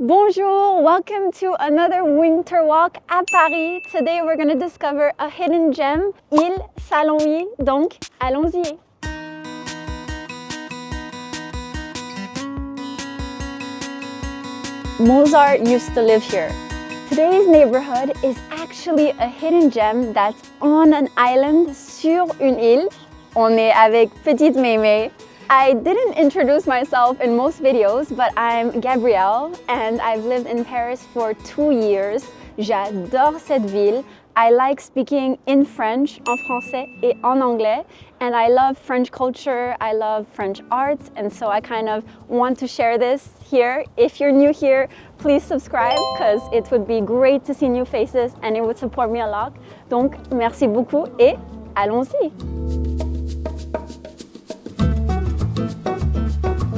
Bonjour, welcome to another winter walk à Paris. Today we're going to discover a hidden gem, Île Saint-Louis. Donc, allons-y. Mozart used to live here. Today's neighborhood is actually a hidden gem that's on an island sur une île. On est avec Petite Mémé. I didn't introduce myself in most videos, but I'm Gabrielle and I've lived in Paris for 2 years. J'adore cette ville. I like speaking in French, en français et en anglais. And I love French culture, I love French arts, and so I kind of want to share this here. If you're new here, please subscribe because it would be great to see new faces and it would support me a lot. Donc, merci beaucoup et allons-y!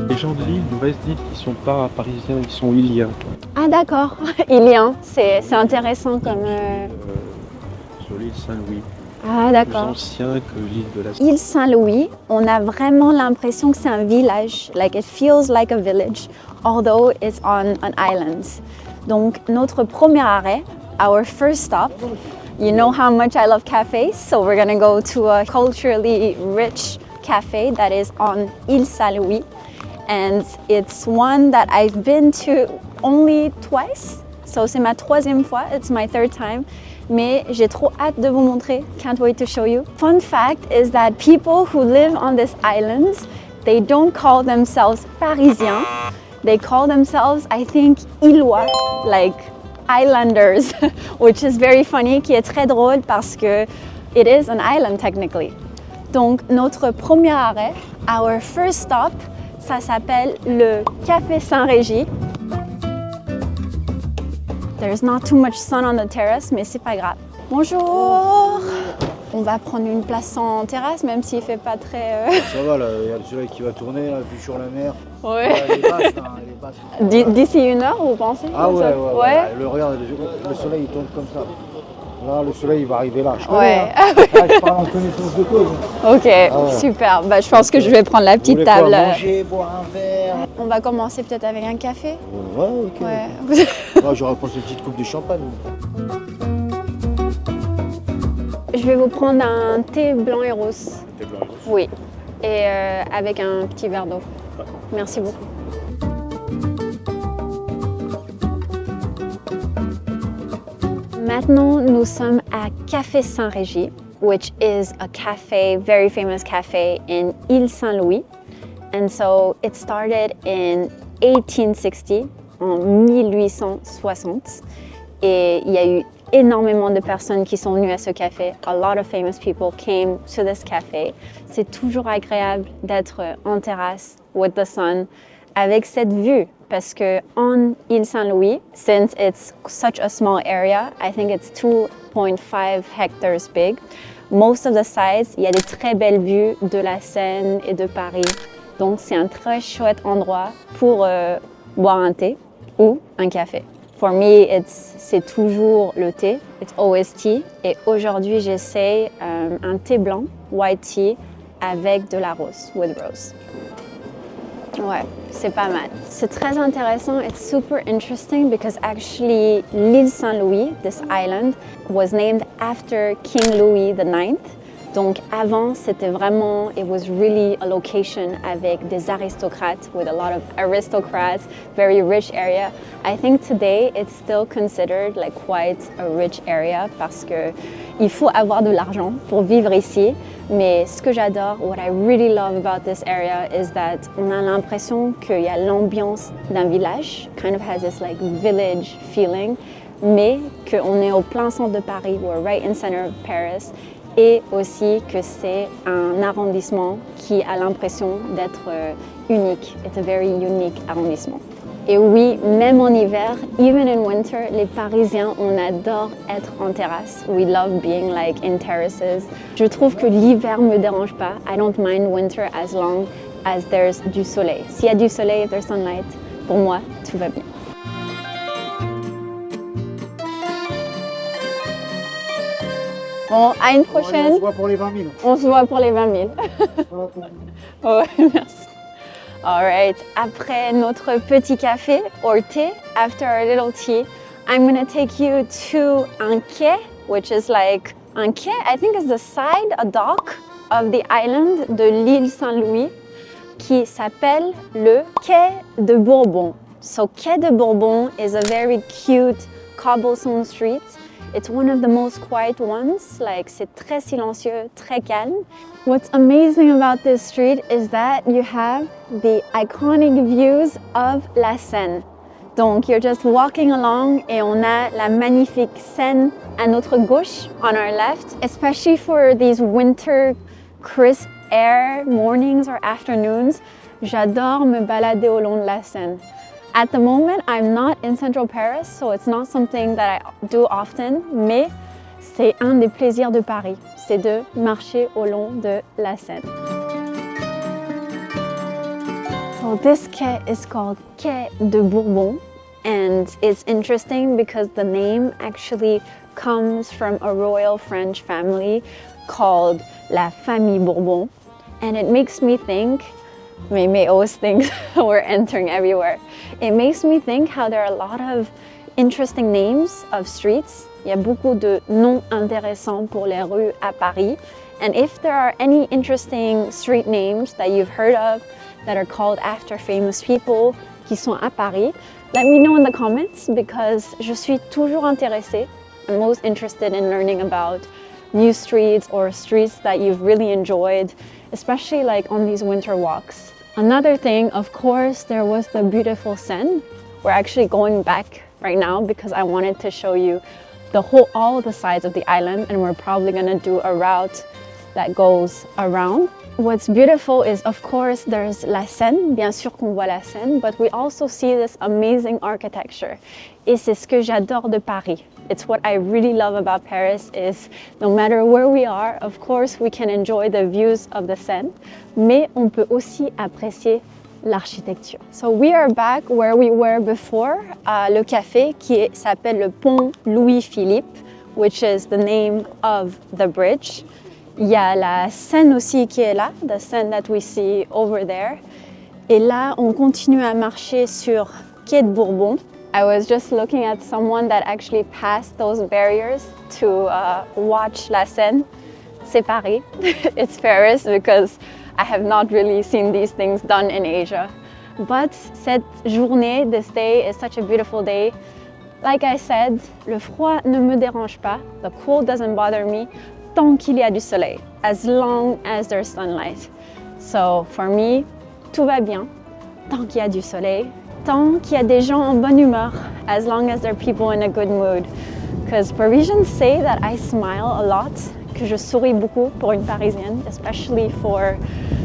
Les gens de l'île, du reste d'île, qui ne sont pas parisiens, ils sont iliens. Ah d'accord, ilien, c'est intéressant comme... Sur l'île Saint-Louis. Ah d'accord. Plus ancien que l'île de la Seine. Île Saint-Louis, on a vraiment l'impression que c'est un village. Like it feels like a village, although it's on an island. Donc notre premier arrêt, our first stop, you know how much I love cafes, so we're gonna go to a culturally rich cafe that is on Île Saint-Louis. And it's one that I've been to only twice. So c'est ma troisième fois, it's my third time. Mais j'ai trop hâte de vous montrer. Can't wait to show you. Fun fact is that people who live on this island, they don't call themselves Parisiens. They call themselves, I think, Illois, like islanders, which is very funny, qui est très drôle parce que it is an island technically. Donc notre premier arrêt, our first stop, ça s'appelle le Café Saint-Régis. There's not too much sun on the terrace, mais c'est pas grave. Bonjour! On va prendre une place en terrasse, même s'il fait pas très... Ça va, là, il y a le soleil qui va tourner, la vue sur la mer. Ouais. Elle est basse, hein, elle est basse. D'ici une heure, vous pensez? Ah ouais. Regarde, le soleil il tombe comme ça. Là, le soleil il va arriver là. Je connais, hein. Là, je parle en connaissance de cause. Ok, super. Bah, je pense que je vais prendre la petite Vous voulez table. quoi, manger, boire un verre. On va commencer peut-être avec un café? Ouais, ok. Ouais. Moi, j'aurais pensé une petite coupe de champagne. Je vais vous prendre un thé blanc et rose. Thé blanc et rose. Oui. Et avec un petit verre d'eau. Merci beaucoup. Maintenant, nous sommes à Café Saint-Régis, which is a cafe, very famous cafe in Ile Saint-Louis. And so it started in 1860, en 1860. Et il y a eu énormément de personnes qui sont venues à ce café. A lot of famous people came to this cafe. C'est toujours agréable d'être en terrasse with the sun, avec cette vue. Parce que en Île Saint-Louis, since it's such a small area, I think it's 2.5 hectares big. Most of the sides, il y a des très belles vues de la Seine et de Paris. Donc c'est un très chouette endroit pour boire un thé ou un café. For me, c'est toujours le thé. It's always tea. Et aujourd'hui, j'essaie un thé blanc, white tea, avec de la rose, with rose. Ouais, c'est pas mal. C'est très intéressant. It's super interesting because actually l'île Saint-Louis, this island, was named after King Louis IX. Donc avant, c'était vraiment, it was really a location avec des aristocrates, with a lot of aristocrats, very rich area. I think today it's still considered like quite a rich area parce que il faut avoir de l'argent pour vivre ici. Mais ce que j'adore, what I really love about this area is that on a l'impression qu'il y a l'ambiance d'un village, kind of has this like village feeling, mais qu'on est au plein centre de Paris, we're right in center of Paris, et aussi que c'est un arrondissement qui a l'impression d'être unique. It's a very unique arrondissement. Et oui, même en hiver, even in winter, les Parisiens, on adore être en terrasse. We love being like in terraces. Je trouve que l'hiver me dérange pas. I don't mind winter as long as there's du soleil. S'il y a du soleil, there's sunlight, pour moi, tout va bien. Bon, à une prochaine. On se voit pour les 20 000. On se voit pour les 20 000. Ouais, merci. All right, après notre petit café or tea, after our little tea, I'm gonna take you to un quai, which is like un quai, I think is the side, a dock of the island de l'Île Saint-Louis, qui s'appelle le quai de Bourbon. So quai de Bourbon is a very cute cobblestone street. It's one of the most quiet ones, like c'est très silencieux, très calme. What's amazing about this street is that you have the iconic views of la Seine. Donc you're just walking along et on a la magnifique Seine à notre gauche, on our left, especially for these winter crisp air mornings or afternoons. J'adore me balader au long de la Seine. At the moment, I'm not in central Paris, so it's not something that I do often, mais c'est un des plaisirs de Paris, c'est de marcher au long de la Seine. So this quai is called Quai de Bourbon, and it's interesting because the name actually comes from a royal French family called La Famille Bourbon, and it makes me think, may always think we're entering everywhere. It makes me think how there are a lot of interesting names of streets. Il y a beaucoup de noms intéressants pour les rues à Paris. And if there are any interesting street names that you've heard of that are called after famous people qui sont à Paris, let me know in the comments because je suis toujours intéressée. I'm most interested in learning about new streets or streets that you've really enjoyed, especially like on these winter walks. Another thing, of course, there was the beautiful Seine. We're actually going back right now because I wanted to show you all the sides of the island, and we're probably gonna do a route that goes around. What's beautiful is, of course, there's la Seine, bien sûr qu'on voit la Seine, but we also see this amazing architecture. Et c'est ce que j'adore de Paris. It's what I really love about Paris is no matter where we are, of course, we can enjoy the views of the Seine, mais on peut aussi apprécier l'architecture. So we are back where we were before, le café qui s'appelle le pont Louis-Philippe, which is the name of the bridge. Il y a la Seine aussi qui est là, the Seine that we see over there. Et là, on continue à marcher sur Quai de Bourbon. I was just looking at someone that actually passed those barriers to watch la Seine. C'est Paris. It's Paris because I have not really seen these things done in Asia. But cette journée, this day is such a beautiful day. Like I said, le froid ne me dérange pas. The cold doesn't bother me. Tant qu'il y a du soleil, as long as there's sunlight. So for me, tout va bien. Tant qu'il y a du soleil, tant qu'il y a des gens en bonne humeur, as long as there are people in a good mood. Because Parisians say that I smile a lot, que je souris beaucoup pour une Parisienne, especially for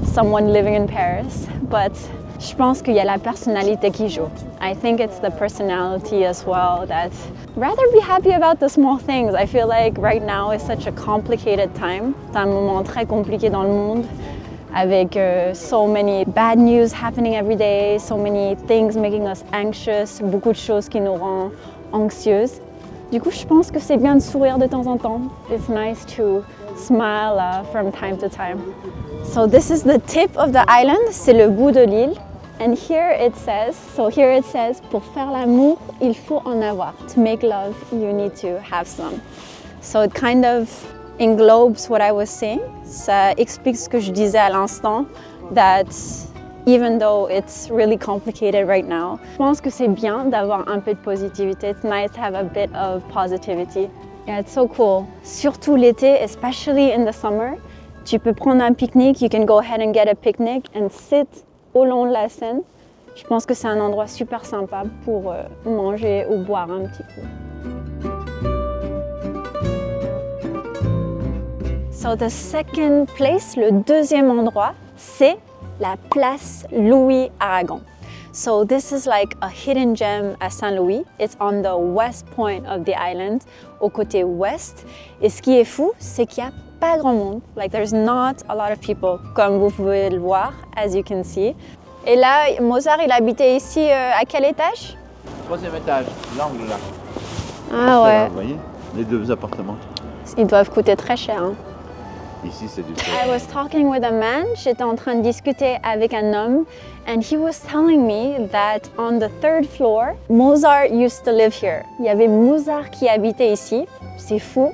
someone living in Paris. But je pense qu'il y a la personnalité qui joue. I think it's the personality as well that rather be happy about the small things. I feel like right now is such a complicated time. C'est un moment très compliqué dans le monde avec so many bad news happening every day, so many things making us anxious, beaucoup de choses qui nous rendent anxieuses. Du coup, je pense que c'est bien de sourire de temps en temps. It's nice to smile from time to time. So this is the tip of the island, c'est le bout de l'île. And here it says, pour faire l'amour, il faut en avoir. To make love, you need to have some. So it kind of englobes what I was saying. Ça explique ce que je disais à l'instant, that even though it's really complicated right now, je pense que c'est bien d'avoir un peu de positivité. It's nice to have a bit of positivity. Yeah, it's so cool. Surtout l'été, especially in the summer, tu peux prendre un pique-nique, you can go ahead and get a picnic and sit au long de la Seine. Je pense que c'est un endroit super sympa pour manger ou boire un petit coup. So the second place, le deuxième endroit, c'est la place Louis-Aragon. So this is like a hidden gem à Saint-Louis. It's on the west point of the island, au côté ouest. Et ce qui est fou, c'est qu'il n'y a pas grand monde. Like there's not a lot of people, comme vous pouvez le voir, as you can see. Et là, Mozart, il habitait ici à quel étage? Troisième étage, l'angle là. Ah ouais. Là, vous voyez, les deux appartements. Ils doivent coûter très cher. Hein. Ici, c'est du I was talking with a man, j'étais en train de discuter avec un homme, and he was telling me that on the third floor, Mozart used to live here. Il y avait Mozart qui habitait ici, c'est fou.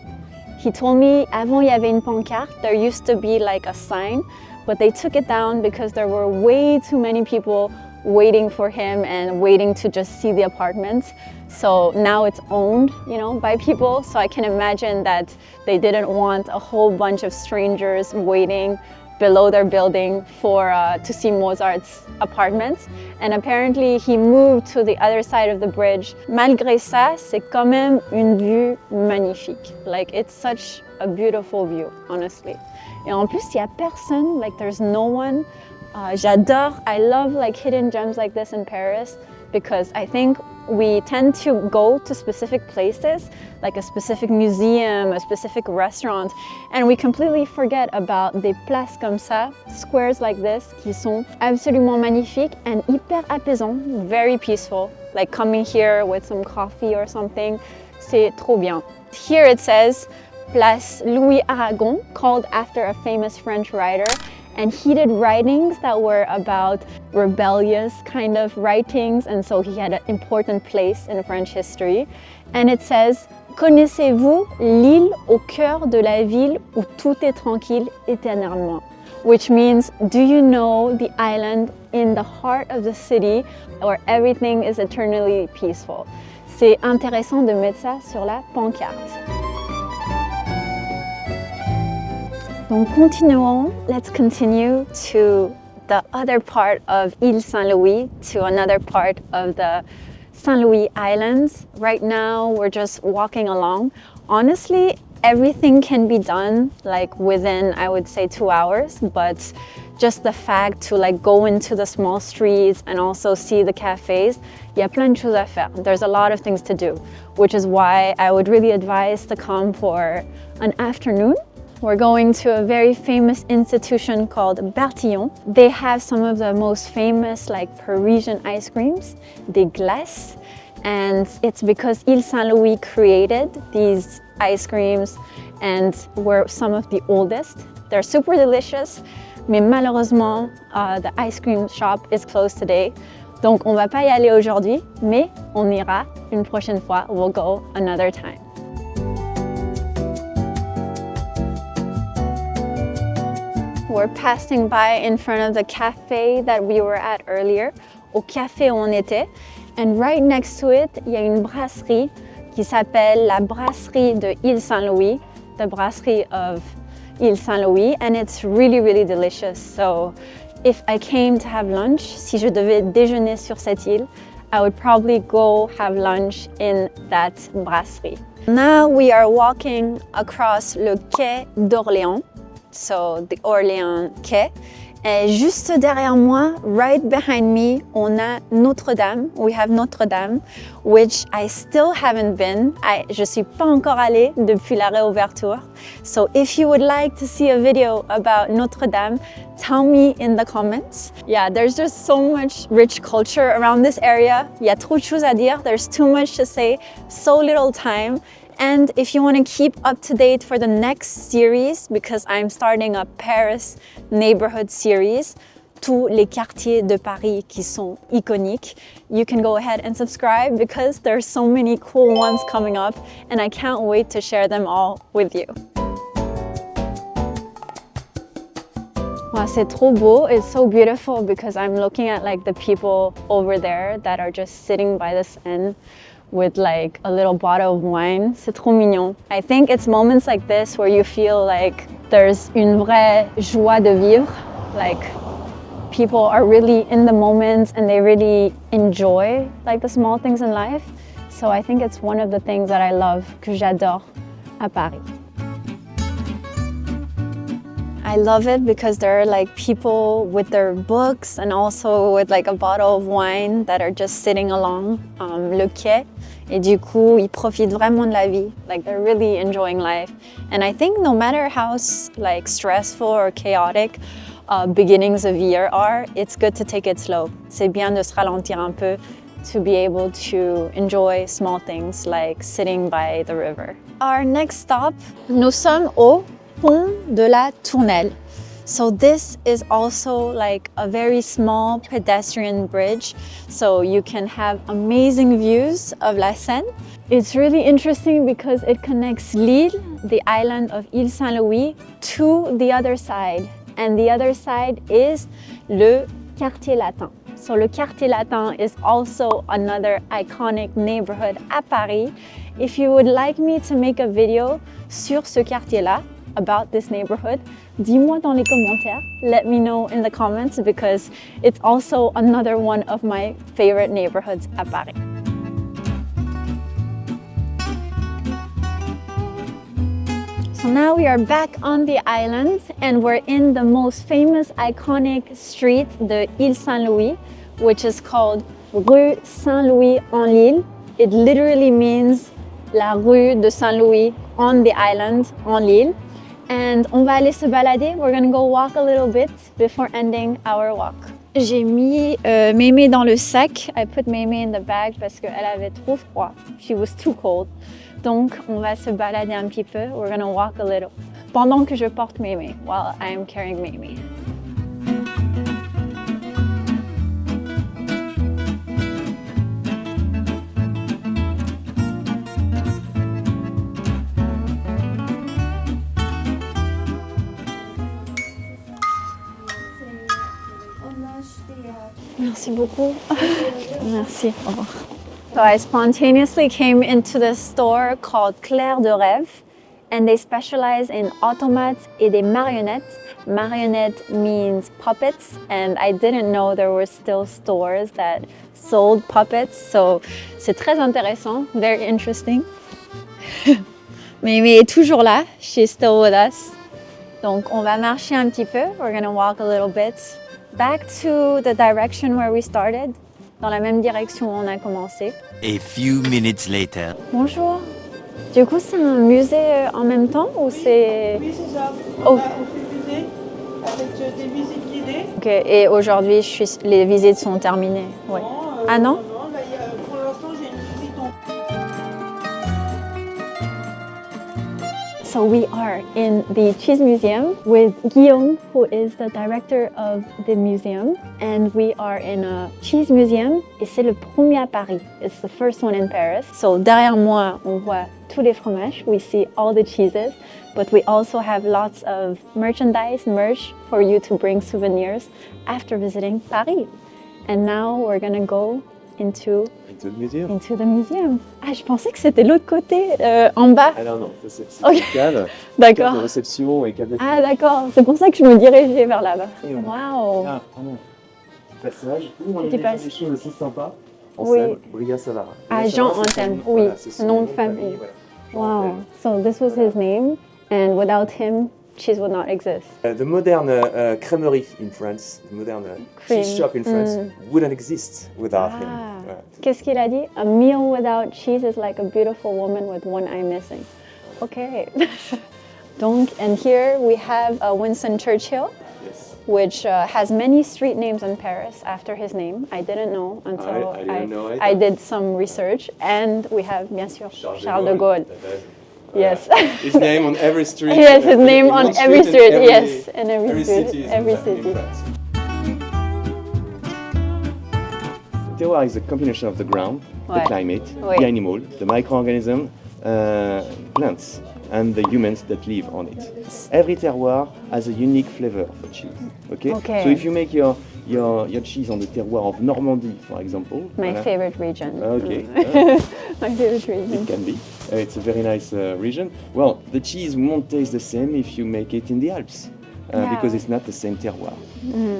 He told me, avant il y avait une pancarte, there used to be like a sign, but they took it down because there were way too many people waiting for him and waiting to just see the apartments. So now it's owned, you know, by people. So I can imagine that they didn't want a whole bunch of strangers waiting below their building for to see Mozart's apartments. And apparently he moved to the other side of the bridge. Malgré ça, c'est quand même une vue magnifique. Like it's such a beautiful view, honestly. Et en plus, il y a personne, like there's no one. J'adore, I love like hidden gems like this in Paris because I think we tend to go to specific places, like a specific museum, a specific restaurant, and we completely forget about des places comme ça, squares like this, qui sont absolument magnifiques and hyper apaisants, very peaceful, like coming here with some coffee or something, c'est trop bien. Here it says, Place Louis Aragon, called after a famous French writer, and he did writings that were about rebellious kind of writings, and so he had an important place in French history. And it says, Connaissez-vous l'île au cœur de la ville où tout est tranquille éternellement? Which means, do you know the island in the heart of the city where everything is eternally peaceful? C'est intéressant de mettre ça sur la pancarte. Donc continuons, let's continue to the other part of Île Saint-Louis, to another part of the Saint-Louis Islands. Right now we're just walking along. Honestly, everything can be done like within, I would say, 2 hours, but just the fact to like go into the small streets and also see the cafes, il y a plein de choses à faire. There's a lot of things to do, which is why I would really advise to come for an afternoon. We're going to a very famous institution called Bertillon. They have some of the most famous like Parisian ice creams, des glaces, and it's because Ile Saint-Louis created these ice creams and were some of the oldest. They're super delicious, mais malheureusement, the ice cream shop is closed today. Donc on va pas y aller aujourd'hui, mais on ira une prochaine fois. We'll go another time. We're passing by in front of the cafe that we were at earlier, au café où on était. And right next to it, il y a une brasserie qui s'appelle la brasserie de Ile Saint-Louis, the brasserie of Ile Saint-Louis, and it's really, really delicious. So if I came to have lunch, si je devais déjeuner sur cette île, I would probably go have lunch in that brasserie. Now we are walking across le quai d'Orléans. So the Orléans quai. Et juste derrière moi, right behind me, on a Notre-Dame. We have Notre-Dame, which I still haven't been. Je suis pas encore allée depuis la réouverture. So if you would like to see a video about Notre-Dame, tell me in the comments. Yeah, there's just so much rich culture around this area. Il y a trop de choses à dire. There's too much to say, so little time. And if you want to keep up to date for the next series, because I'm starting a Paris neighborhood series, tous les quartiers de Paris qui sont iconiques, you can go ahead and subscribe because there's so many cool ones coming up and I can't wait to share them all with you. Wow, c'est trop beau. It's so beautiful because I'm looking at like the people over there that are just sitting by the Seine with like a little bottle of wine. C'est trop mignon. I think it's moments like this where you feel like there's une vraie joie de vivre. Like people are really in the moment and they really enjoy like the small things in life. So I think it's one of the things that I love, que j'adore à Paris. I love it because there are like people with their books and also with like a bottle of wine that are just sitting along le quai. Et du coup, ils profitent vraiment de la vie. Like they're really enjoying life. And I think no matter how like stressful or chaotic beginnings of year are, it's good to take it slow. C'est bien de se ralentir un peu to be able to enjoy small things like sitting by the river. Our next stop, nous sommes au pont de la Tournelle. So this is also like a very small pedestrian bridge, so you can have amazing views of la Seine. It's really interesting because it connects Lille, the island of Île Saint-Louis, to the other side. And the other side is le Quartier Latin. So le Quartier Latin is also another iconic neighborhood at Paris. If you would like me to make a video sur ce quartier-là, about this neighborhood, dis-moi dans les commentaires. Let me know in the comments because it's also another one of my favorite neighborhoods at Paris. So now we are back on the island and we're in the most famous iconic street, the Ile Saint-Louis, which is called Rue Saint-Louis en Lille. It literally means la rue de Saint-Louis on the island, en Lille. And on va aller se balader. We're gonna go walk a little bit before ending our walk. J'ai mis Mémé dans le sac. I put Mémé in the bag parce qu'elle avait trop froid. She was too cold. Donc, on va se balader un petit peu. We're gonna walk a little. Pendant que je porte Mémé, while I am carrying Mémé. Merci beaucoup. Merci. Au revoir. So I spontaneously came into the store called Claire de Rêve, and they specialize in automates et des marionnettes. Marionnette means puppets, and I didn't know there were still stores that sold puppets. So c'est très intéressant, very interesting. Mémé est toujours là. She's still with us. Donc on va marcher un petit peu. We're gonna walk a little bit. Back to the direction where we started, dans la même direction où on a commencé. A few minutes later. Bonjour. Du coup, c'est un musée en même temps ou c'est... Oui, c'est ça. Oh. On fait musée avec des visites guidées. Ok, et aujourd'hui, les visites sont terminées. Ouais. Ah non? Non, là, pour l'instant, j'ai une visite en... So we are in the Cheese Museum with Guillaume, who is the director of the museum. And we are in a cheese museum et c'est le premier à Paris. It's the first one in Paris. So derrière moi, on voit tous les fromages. We see all the cheeses, but we also have lots of merch for you to bring souvenirs after visiting Paris. And now we're gonna go into the museum. Into the museum. Ah, je pensais que c'était l'autre côté, en bas. Alors non, ça, c'est Ok. cale. D'accord. Cale de réception et cale d'accueil. Ah d'accord, c'est pour ça que je me dirigeais vers là-bas. Et voilà. Waouh. Ah, pardon. Passage, où on Tu a passes. des choses aussi sympas. En Oui. Seine, Bria Savara. Ah, Bria Jean Savara, c'est Antenne, son- oui, voilà, c'est son nom de famille. voilà. Jean Wow. So this was his name, and without him, cheese would not exist. The modern creamery in France, the modern Cream. cheese shop in France wouldn't exist without him. Ah. Qu'est-ce qu'il a dit? A meal without cheese is like a beautiful woman with one eye missing. Okay. Donc, and here we have Winston Churchill, Yes. which has many street names in Paris after his name. I didn't know until I didn't know it. I did some research. And we have, bien sûr, Charles de Gaulle. Yes. His name on every street. Yes, his name in on one every in street, yes, in every every street, city. every in city. France. Terroir is a combination of the ground, Ouais. the climate, Oui. the animal, the microorganism, plants, and the humans that live on it. Every terroir has a unique flavor for cheese. Okay? Okay. So if you make your cheese on the terroir of Normandy, for example. My voilà. favorite region. Okay. My favorite region. It can be. It's a very nice region. Well, the cheese won't taste the same if you make it in the Alps. Yeah. Because it's not the same terroir.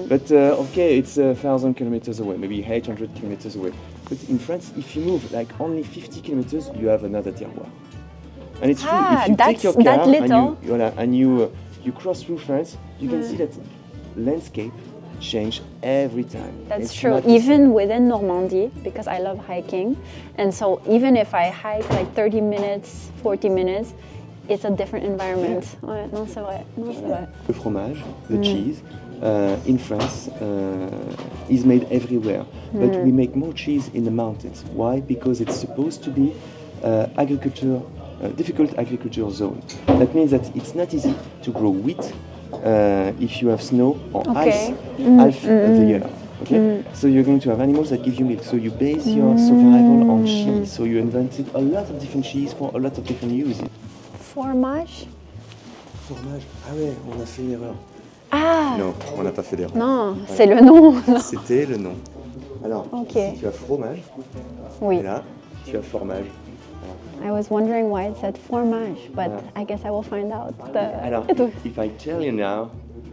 But okay, it's 1,000 kilometers away, maybe 800 kilometers away. But in France, if you move like only 50 kilometers, you have another terroir. And it's true. Ah, If you take your that car little. and you cross through France, you can see that landscape change every time. That's It's true, not the same. even within Normandy, because I love hiking. And so even if I hike like 30 minutes, 40 minutes, it's a different environment. Ouais, non, c'est vrai. Non, c'est vrai. The fromage, the cheese, in France is made everywhere. But we make more cheese in the mountains. Why? Because it's supposed to be agriculture difficult agricultural zone. That means that it's not easy to grow wheat if you have snow or ice half of the year. Okay, so you're going to have animals that give you milk. So you base your survival on cheese. So you invented a lot of different cheese for a lot of different uses. Fromage? Fromage. Ah ouais, on a fait une erreur. Ah! Non, on n'a pas fait d'erreur. Non, c'est le nom. Non. C'était le nom. Alors, Ok. ici tu as fromage. Oui. Et là, tu as formage. I was wondering why it said fromage, but I guess I will find out. Alors, if I tell you now,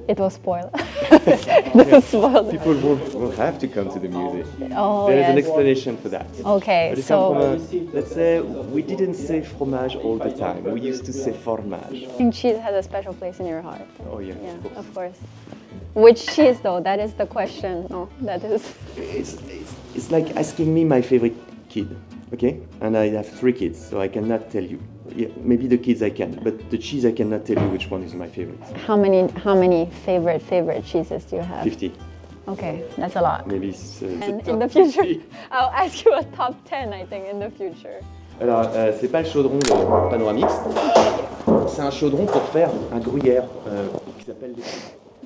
It will spoil. It will spoil. people won't have to come to the museum. Oh, There is an yes. explanation for that. Okay, But it's so let's say we didn't say fromage all the time. We used to say formage. I think cheese has a special place in your heart. Oh yeah, Yeah, of course. of course. Which cheese though? That is the question. No, that is. It's like asking me my favorite kid, okay? And I have 3 kids, so I cannot tell you. Yeah, maybe the kids I can, but the cheese I cannot tell you which one is my favorite. How many favorite cheeses do you have? 50. Okay, that's a lot. Maybe it's And the in the top future, 50. I'll ask you a top 10. I think in the future. Alors, c'est pas le chaudron de panoramique, c'est un chaudron pour faire un gruyère qui s'appelle des...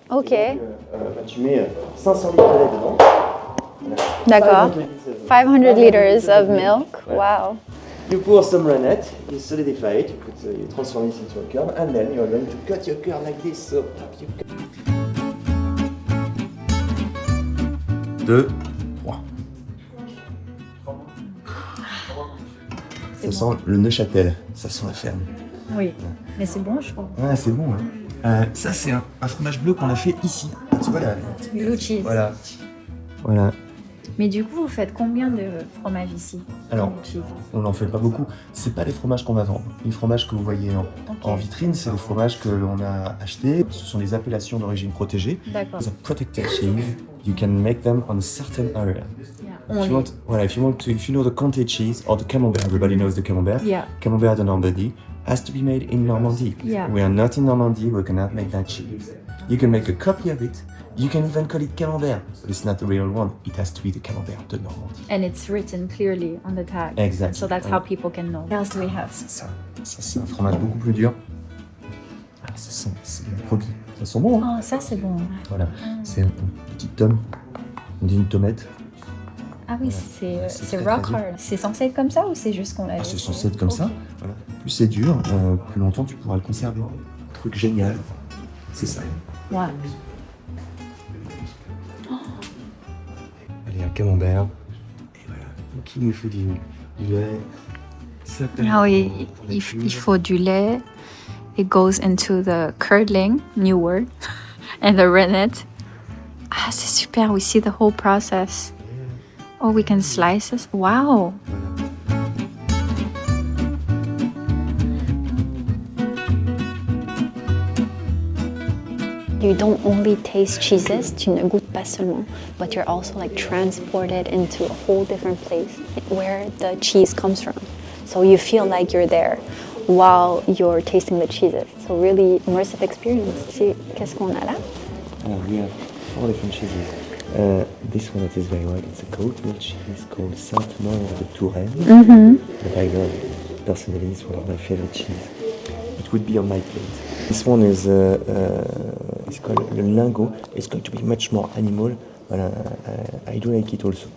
Okay. Donc, tu mets 500 litres de lait dedans. D'accord. 500 liters of milk. Ouais. Wow. You pour some rennet, you solidify it, you transform it into a curd, and then you're going to cut your curd like this. So you cut. 2, 3. Ça sent le Neuchâtel, ça sent la ferme. Oui, mais c'est bon, je trouve. Ouais, c'est bon. Hein. Ça, c'est un fromage bleu qu'on a fait ici. Tu vois là. Blue cheese. Voilà. Voilà. Mais du coup, vous faites combien de fromages ici? Alors, Blue cheese. on n'en fait pas beaucoup. C'est pas les fromages qu'on va vendre. Les fromages que vous voyez en vitrine, c'est les fromages que l'on a achetés. Ce sont des appellations d'origine protégée. D'accord. As a protected cheese, you can make them on a certain area. Yeah. If you want, voilà, if you know the Comté cheese or the Camembert, everybody knows the Camembert. Yeah. Camembert de Normandy has to be made in Normandy. Yeah. We are not in Normandy. We cannot make that cheese. You can make a copy of it. You can even call it Camembert, but it's not the real one. It has to be the Camembert de Normandie. And it's written clearly on the tag. Exactly. So that's how people can know. What else do we have? Ça, c'est un fromage beaucoup plus dur. Ah, c'est un produit. Ça sent bon, hein? Oh, ça c'est bon. Voilà. C'est une petite tome. On dit une tomate. Ah oui, Voilà. c'est très, rock très dur. hard. C'est censé être comme ça ou c'est juste qu'on l'a Ah, c'est censé être comme ça. Voilà. Plus c'est dur, plus longtemps tu pourras le conserver. Truc génial. C'est ça. Ouais. Allez, un camembert. Et voilà. Donc il nous faut du lait. Ça peut Ah oui, il faut du lait. It goes into the curdling, new word, and the rennet. Ah, c'est super. We see the whole process. Oh, we can slice it. Wow. You don't only taste cheeses, tu ne goûtes pas seulement, but you're also like transported into a whole different place where the cheese comes from. So you feel like you're there while you're tasting the cheeses. So really immersive experience. Qu'est-ce qu'on a là? We have 4 different cheeses. This one that is very white, it's a goat milk cheese called Saint-Germain-des-Prés. That I love. Personally, it's one of my favorite cheese. It would be on my plate. This one is it's called the lingot. It's going to be much more animal, but I do like it also.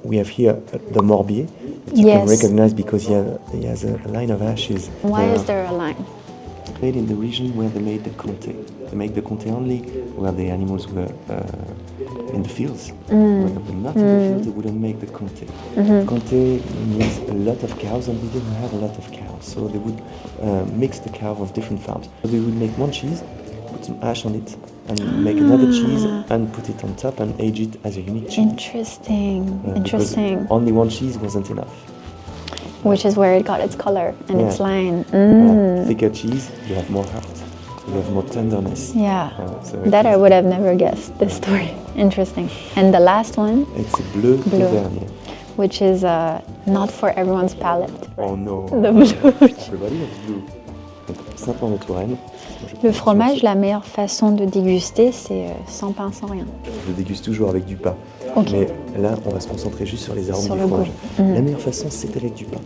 We have here the morbier that you can recognize because he has a line of ashes. Why is there a line? Made in the region where they made the comté. They make the comté only where the animals were in the fields. When they were not in the fields, they wouldn't make the comté. Comté means a lot of cows, and they didn't have a lot of cows, so they would mix the cow of different farms. So they would make one cheese, put some ash on it, and make another cheese, and put it on top and age it as a unique cheese. Interesting. Because Interesting. only one cheese wasn't enough. Which is where it got its color and its line. Thicker cheese, you have more heart, you have more tenderness. Yeah. So That I would have never guessed, this story. Interesting. And the last one, it's a bleu d'Auvergne. which is not for everyone's palate. Oh no. The blue. Everybody loves blue. Donc, Saint-Ouen-de-Touraine. Le fromage, la meilleure façon de déguster, c'est sans pain, sans rien. Je le déguste toujours avec du pain. Ok. Mais là, on va se concentrer juste sur les arômes Sur du le fromage. goût. La meilleure façon, c'est avec du pain.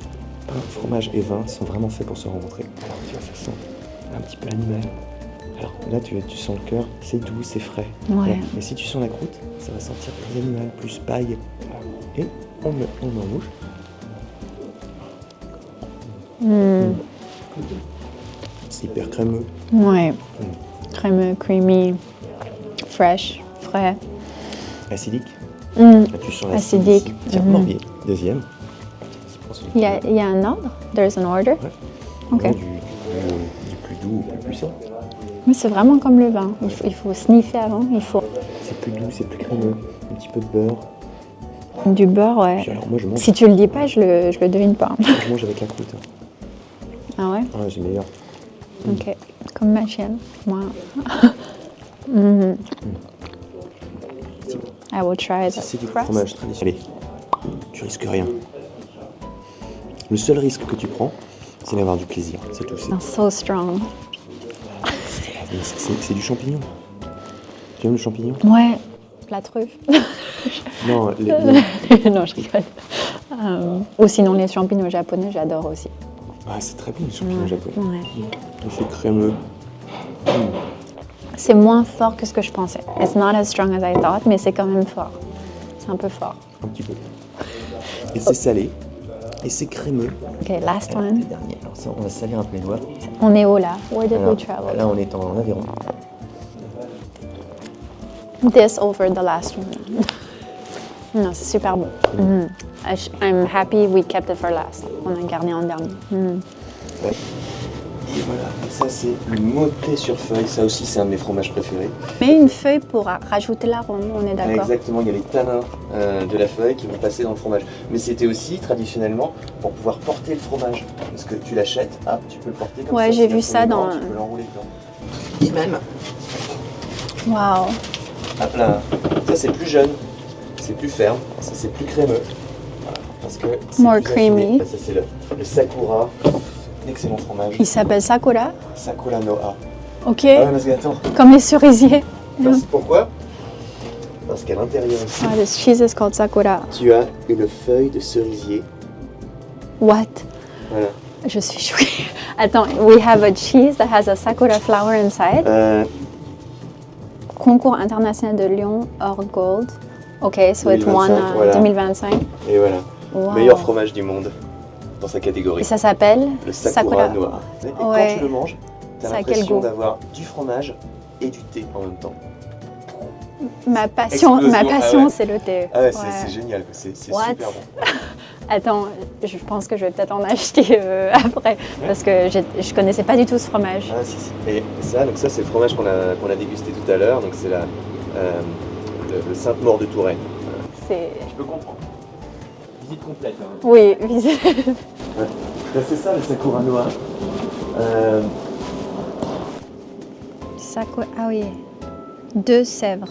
Pain, fromage et vin sont vraiment faits pour se rencontrer. Alors tu vois, ça sent un petit peu l'animal. Alors là, tu sens le cœur, c'est doux, c'est frais. Ouais. Voilà. Mais si tu sens la croûte, ça va sentir plus animal, plus paille. Et on en bouche. C'est hyper crémeux. Ouais. Crémeux, creamy, fresh, frais. Acidique. Mm. Là, tu sens Acidique. ici. Tiens, Morbier. Deuxième. Il y a un ordre? There's an order? Ouais. Ok. Du plus doux au plus puissant. Mais c'est vraiment comme le vin. Il faut sniffer avant. Il faut C'est plus doux, c'est plus crémeux. Un petit peu de beurre. du beurre, ouais. Puis alors moi je mange, Si tu le dis pas, je le devine pas. je mange avec la croûte. Ah ouais? Ah, c'est meilleur. Ok. Comme ma chienne. Moi. I will try Si the c'est du crust. fromage traditionnel, tu risques rien. Le seul risque que tu prends, c'est d'avoir du plaisir. C'est tout. Smells so strong. C'est du champignon. Tu aimes le champignon? Ouais. La truffe. Non, Non, je rigole. Ou sinon les champignons japonais, j'adore aussi. Ah, c'est très bon, les champignons japonais. Ouais. C'est crémeux. C'est moins fort que ce que je pensais. It's not as strong as I thought, mais c'est quand même fort. C'est un peu fort. Un petit peu. Et c'est salé. Et c'est crémeux. Ok, last Le one. dernier. Alors ça, on va salir un peu les doigts. On est où là? Where did Alors, we travel? là, on est en Aveyron. This over the last one. Non, c'est super bon. I'm happy we kept it for last. On a gardé en dernier. Ouais. Et voilà, ça c'est le motet sur feuille. Ça aussi, c'est un de mes fromages préférés. Mais une feuille pour rajouter l'arôme, on est d'accord? Exactement, il y a les tanins de la feuille qui vont passer dans le fromage. Mais c'était aussi traditionnellement pour pouvoir porter le fromage. Parce que tu l'achètes, hop, tu peux le porter comme ça. Ouais, j'ai tu vu mets ça ton dans- aimant, tu peux l'enrouler dedans. Et même, Waouh. hop là, ça c'est plus jeune, c'est plus ferme, ça c'est plus crémeux. Voilà, parce que c'est More plus affiné. creamy. Ça c'est le Sakura, excellent fromage. Il s'appelle Sakura? Sakura Noa. Ok. Ah ouais, parce que attends, Comme les cerisiers. pourquoi? Parce qu'à l'intérieur ici, Ah, this cheese is called Sakura. tu as une feuille de cerisier. What? Voilà. Je suis choquée. Attends, we have a cheese that has a Sakura flower inside. Concours international de Lyon hors gold. Ok, so it 2025, won voilà. 2025. Et voilà, Wow. meilleur fromage du monde dans sa Et catégorie. ça s'appelle Le Sakura Noa. Et Ouais. quand tu le manges, tu as Ça a quel l'impression goût? d'avoir du fromage et du thé en même temps. Ma passion, Explosion, ah ouais. c'est le thé. Ah ouais, Ouais. c'est génial, quoi. C'est What? super bon. Attends, je pense que je vais peut-être en acheter après parce que je connaissais pas du tout ce fromage. Ah si, si. Et ça, donc ça c'est le fromage qu'on a dégusté tout à l'heure, donc c'est le Sainte-Maure de Touraine. C'est Je peux comprendre. Visite complète. Hein. oui, visite. Ouais. Ben, c'est ça le Sakura Noa. Sakura, ah oui, 2 Sèvres.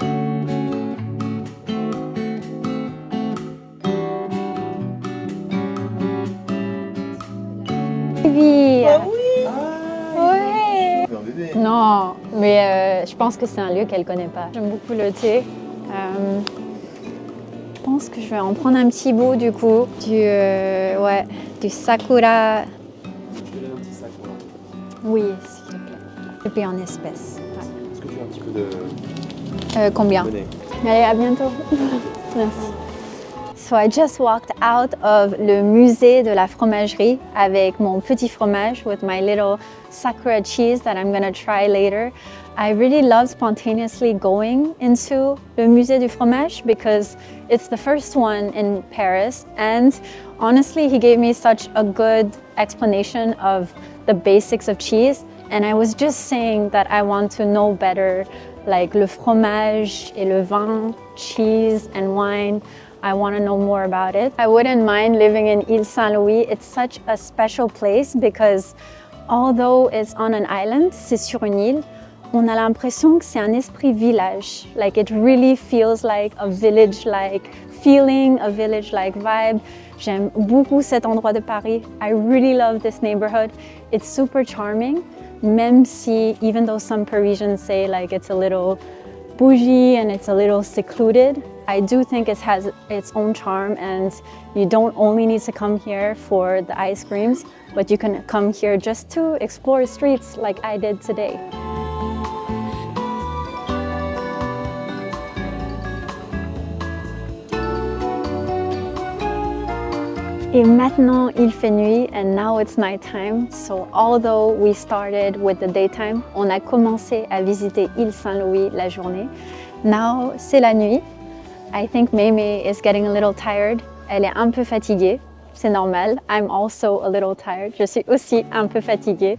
Oui. Ouais. Un bébé. Non, mais je pense que c'est un lieu qu'elle connaît pas. J'aime beaucoup le thé. Je pense que je vais en prendre un petit bout du coup. Du Sakura. Oui, s'il te plaît. Et puis en espèces. Ouais. Est-ce que tu as un petit peu de Combien? monnaie? Allez, à bientôt. Merci. So I just walked out of le musée de la fromagerie avec mon petit fromage with my little Sakura cheese that I'm gonna try later. I really love spontaneously going into le musée du fromage because it's the first one in Paris, and honestly he gave me such a good explanation of the basics of cheese, and I was just saying that I want to know better like le fromage et le vin, cheese and wine. I want to know more about it. I wouldn't mind living in Ile Saint-Louis. It's such a special place because although it's on an island, c'est sur une île, on a l'impression que c'est un esprit village. Like it really feels like a village-like feeling, a village-like vibe. J'aime beaucoup cet endroit de Paris. I really love this neighborhood. It's super charming, même si, even though some Parisians say like it's a little bougie and it's a little secluded, I do think it has its own charm, and you don't only need to come here for the ice creams, but you can come here just to explore streets like I did today. Et maintenant, il fait nuit, and now it's nighttime. So although we started with the daytime, on a commencé à visiter Île Saint-Louis la journée. Now, c'est la nuit. I think Mimi is getting a little tired. Elle est un peu fatiguée. C'est normal. I'm also a little tired. Je suis aussi un peu fatiguée.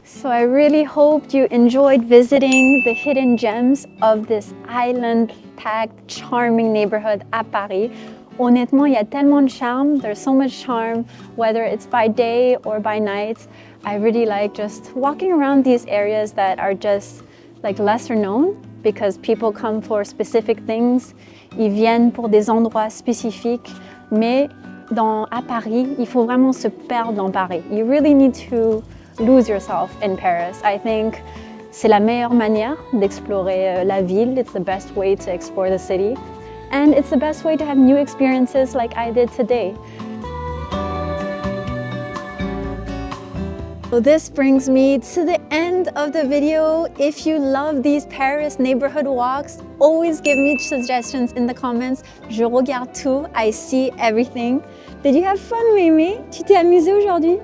So I really hoped you enjoyed visiting the hidden gems of this island-packed, charming neighborhood à Paris. Honnêtement, il y a tellement de charme. There's so much charm, whether it's by day or by night. I really like just walking around these areas that are just like lesser known, because people come for specific things. Ils viennent pour des endroits spécifiques. Mais à Paris, il faut vraiment se perdre dans Paris. You really need to lose yourself in Paris. I think c'est la meilleure manière d'explorer la ville. It's the best way to explore the city. And it's the best way to have new experiences like I did today. So this brings me to the end of the video. If you love these Paris neighborhood walks, always give me suggestions in the comments. Je regarde tout. I see everything. Did you have fun, Mimi? Tu t'es amusée aujourd'hui?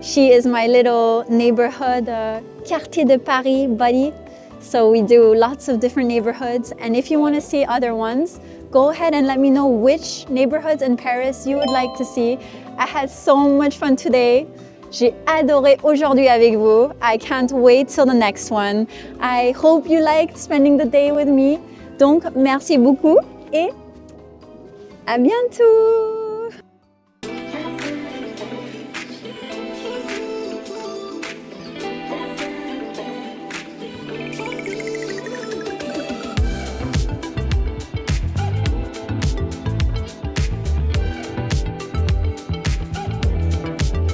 She is my little neighborhood quartier de Paris buddy. So we do lots of different neighborhoods. And if you want to see other ones, go ahead and let me know which neighborhoods in Paris you would like to see. I had so much fun today. J'ai adoré aujourd'hui avec vous. I can't wait till the next one. I hope you liked spending the day with me. Donc, merci beaucoup et à bientôt!